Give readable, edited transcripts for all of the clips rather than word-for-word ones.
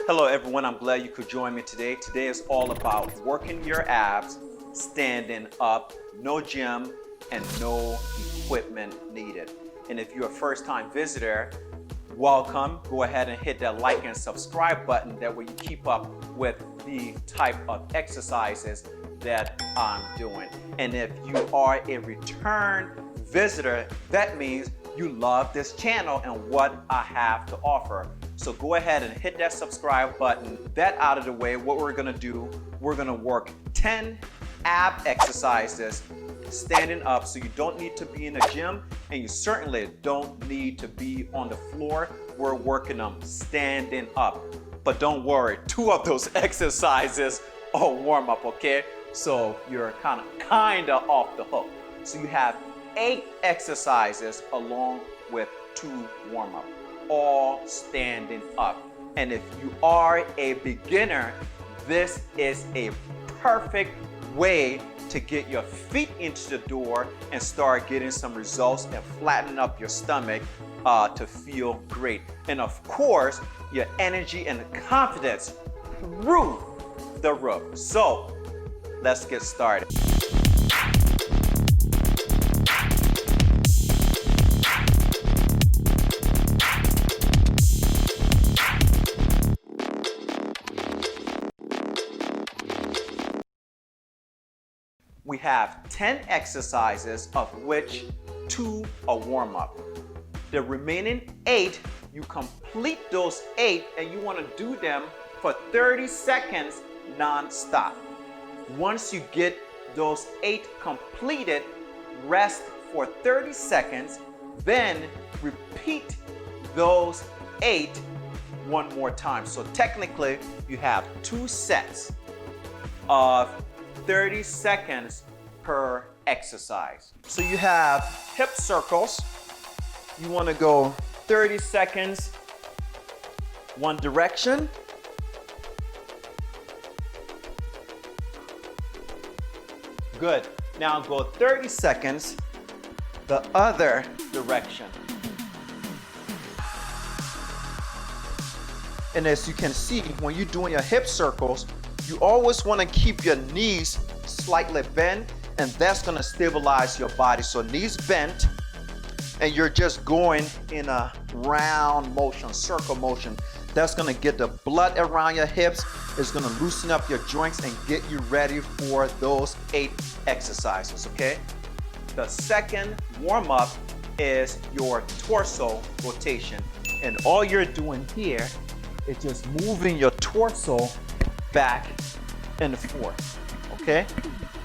Hello everyone, I'm glad you could join me today. Today is all about working your abs, standing up, no gym and no equipment needed. And if you're a first-time visitor, welcome. Go ahead and hit that like and subscribe button. That way you keep up with the type of exercises that I'm doing. And if you are a return visitor, that means you love this channel and what I have to offer. So go ahead and hit that subscribe button. That out of the way, what we're gonna do, we're gonna work 10 ab exercises standing up, so you don't need to be in a gym and you certainly don't need to be on the floor. We're working them standing up. But don't worry, 2 of those exercises are warm up, okay? So you're kinda off the hook. So you have 8 exercises along with 2 warm up, all standing up. And if you are a beginner, this is a perfect way to get your feet into the door and start getting some results and flatten up your stomach to feel great. And of course, your energy and confidence through the roof. So let's get started. We have 10 exercises, of which 2 are warm up. The remaining 8, you complete those 8 and you want to do them for 30 seconds non-stop. Once you get those 8 completed, rest for 30 seconds, then repeat those 8 one more time. So technically, you have 2 sets of 30 seconds per exercise. So you have hip circles. You want to go 30 seconds one direction. Good. Now go 30 seconds the other direction. And as you can see, when you're doing your hip circles, you always want to keep your knees slightly bent, and that's going to stabilize your body. So knees bent, and you're just going in a round motion, circle motion. That's going to get the blood around your hips. It's going to loosen up your joints and get you ready for those 8 exercises, okay? The second warm-up is your torso rotation. And all you're doing here is just moving your torso back and forth, okay?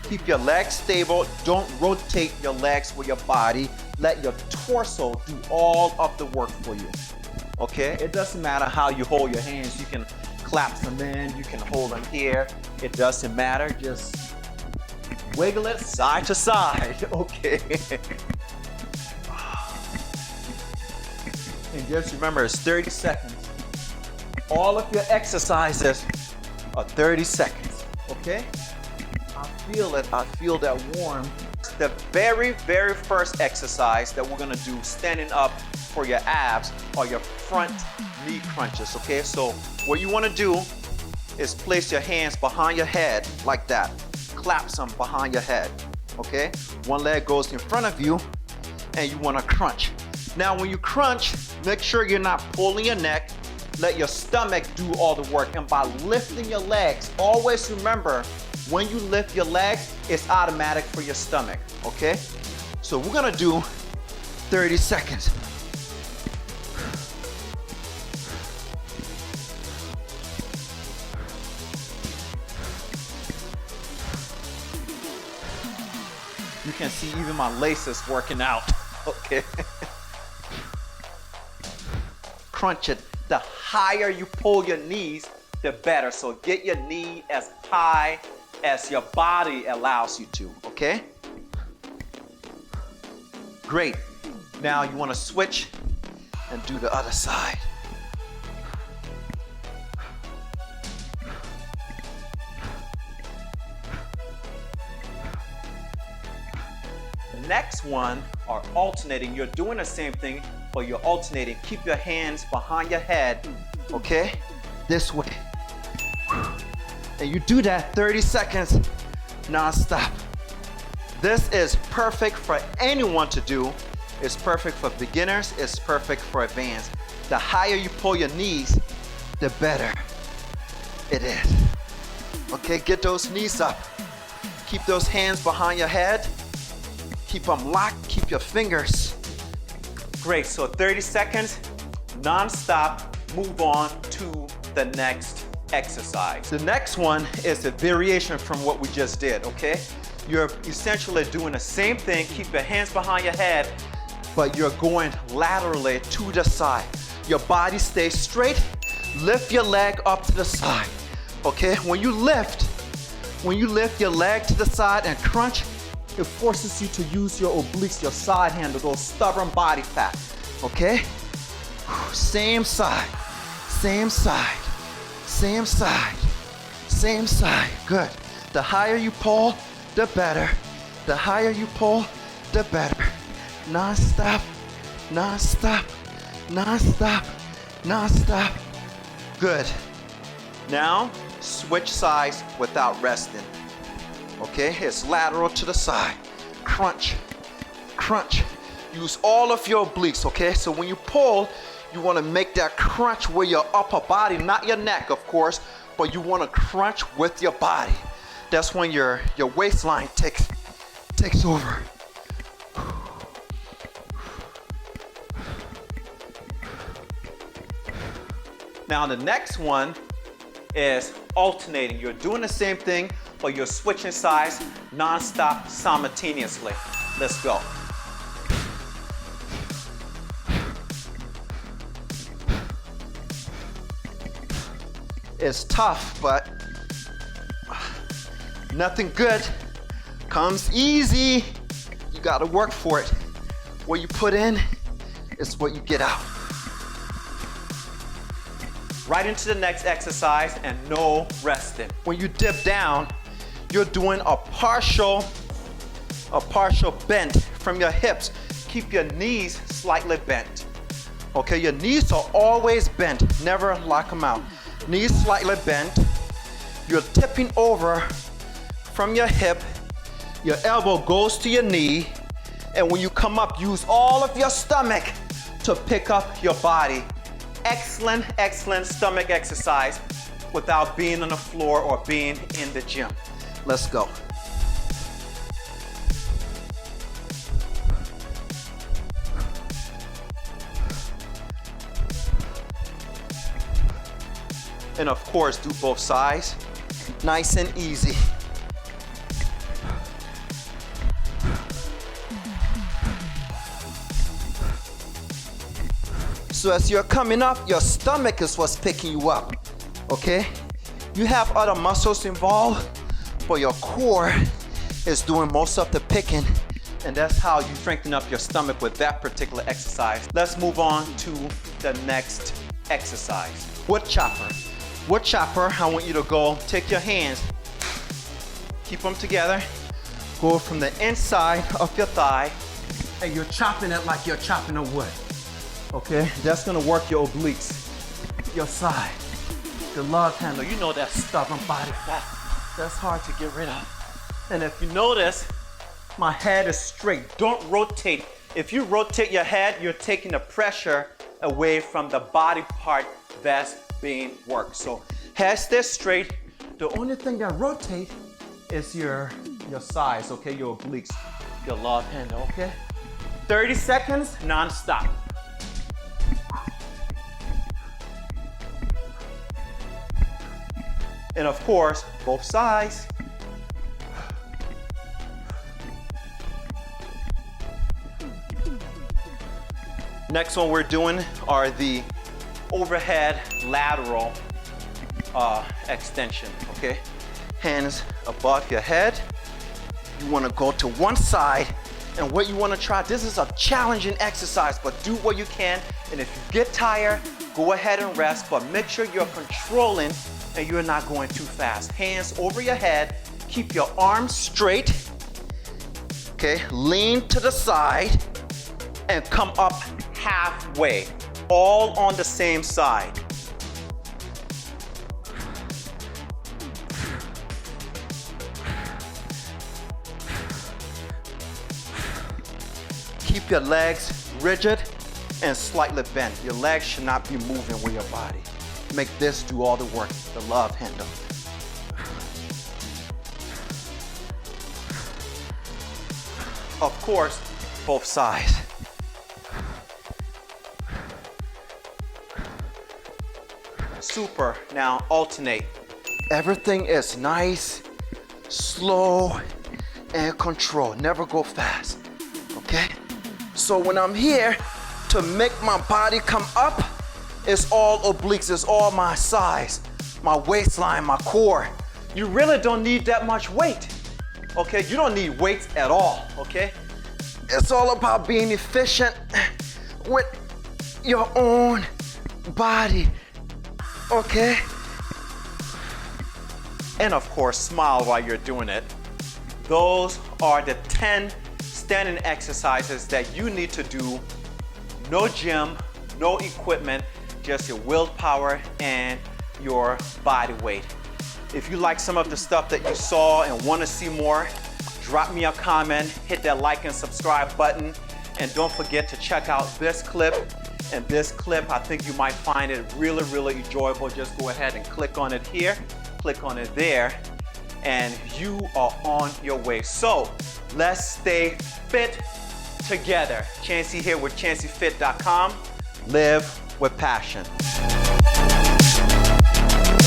Keep your legs stable. Don't rotate your legs with your body. Let your torso do all of the work for you, okay? It doesn't matter how you hold your hands. You can clap them in, you can hold them here. It doesn't matter. Just wiggle it side to side, okay? And just remember, it's 30 seconds. All of your exercises 30 seconds, okay? I feel it, I feel that warm. The very first exercise that we're gonna do standing up for your abs are your front knee crunches, okay? So what you wanna do is place your hands behind your head like that. Clap some behind your head, okay? One leg goes in front of you and you wanna crunch. Now when you crunch, make sure you're not pulling your neck. Let your stomach do all the work. And by lifting your legs, always remember, when you lift your legs, it's automatic for your stomach, okay? So we're gonna do 30 seconds. You can see even my laces working out, okay? Crunch it. The higher you pull your knees, the better. So get your knee as high as your body allows you to, okay? Great. Now you want to switch and do the other side. The next one are alternating. You're doing the same thing, but you're alternating. Keep your hands behind your head, okay? this way. And you do that 30 seconds non-stop. This is perfect for anyone to do. It's perfect for beginners. It's perfect for advanced. The higher you pull your knees, the better it is. Okay, get those knees up. Keep those hands behind your head. Keep them locked. Keep your fingers. Great, so 30 seconds, non-stop. Move on to the next exercise. The next one is a variation from what we just did, okay? You're essentially doing the same thing. Keep your hands behind your head, but you're going laterally to the side. Your body stays straight. Lift your leg up to the side, okay? When you lift your leg to the side and crunch, it forces you to use your obliques, your side handle, those stubborn body fat, okay? Same side, same side, same side, same side. Good. The higher you pull, the better. The higher you pull, the better. Non-stop, non-stop, non-stop, non-stop. Good. Now, switch sides without resting. Okay, it's lateral to the side. Crunch, crunch. Use all of your obliques, okay? So when you pull, you wanna make that crunch with your upper body, not your neck, of course, but you wanna crunch with your body. That's when your waistline takes over. Now the next one is alternating. You're doing the same thing, but you're switching sides non-stop simultaneously. Let's go. It's tough, but nothing good comes easy. You gotta work for it. What you put in is what you get out. Right into the next exercise and no resting. When you dip down, you're doing a partial bend from your hips. Keep your knees slightly bent. Okay, your knees are always bent. Never lock them out. Knees slightly bent. You're tipping over from your hip. Your elbow goes to your knee. And when you come up, use all of your stomach to pick up your body. Excellent, excellent stomach exercise without being on the floor or being in the gym. Let's go. And of course, do both sides. Nice and easy. So as you're coming up, your stomach is what's picking you up, okay? You have other muscles involved, but your core is doing most of the picking, and that's how you strengthen up your stomach with that particular exercise. Let's move on to the next exercise. Wood chopper. Wood chopper, I want you to go, take your hands, keep them together, go from the inside of your thigh, and you're chopping it like you're chopping a wood. Okay, that's gonna work your obliques, your side, the love handle. You know that stubborn body fat. That's hard to get rid of. And if you notice, my head is straight. Don't rotate. If you rotate your head, you're taking the pressure away from the body part that's being worked. So head stays straight. The only thing that rotates is your sides, okay, your obliques, your love handle, okay? 30 seconds, non-stop. And of course, both sides. Next one we're doing are the overhead lateral extension, okay? Hands above your head. You wanna go to one side, and what you wanna try, this is a challenging exercise, but do what you can, and if you get tired, go ahead and rest, but make sure you're controlling and you're not going too fast. Hands over your head, keep your arms straight, okay? Lean to the side and come up halfway, all on the same side. keep your legs rigid and slightly bent. Your legs should not be moving with your body. Make this do all the work, the love handle. Of course, both sides. Super. Now alternate. Everything is nice, slow, and controlled. Never go fast. Okay? So when I'm here to make my body come up, it's all obliques, it's all my sides, my waistline, my core. You really don't need that much weight. Okay? You don't need weights at all. Okay? It's all about being efficient with your own body. Okay? And of course, smile while you're doing it. Those are the 10 standing exercises that you need to do. No gym, no equipment, just your willpower and your body weight. If you like some of the stuff that you saw and want to see more, drop me a comment, hit that like and subscribe button, and don't forget to check out this clip. And this clip, I think you might find it really, really enjoyable. Just go ahead and click on it here, click on it there, and you are on your way. So let's stay fit together. Chancey here with chancyFit.com. Live with passion.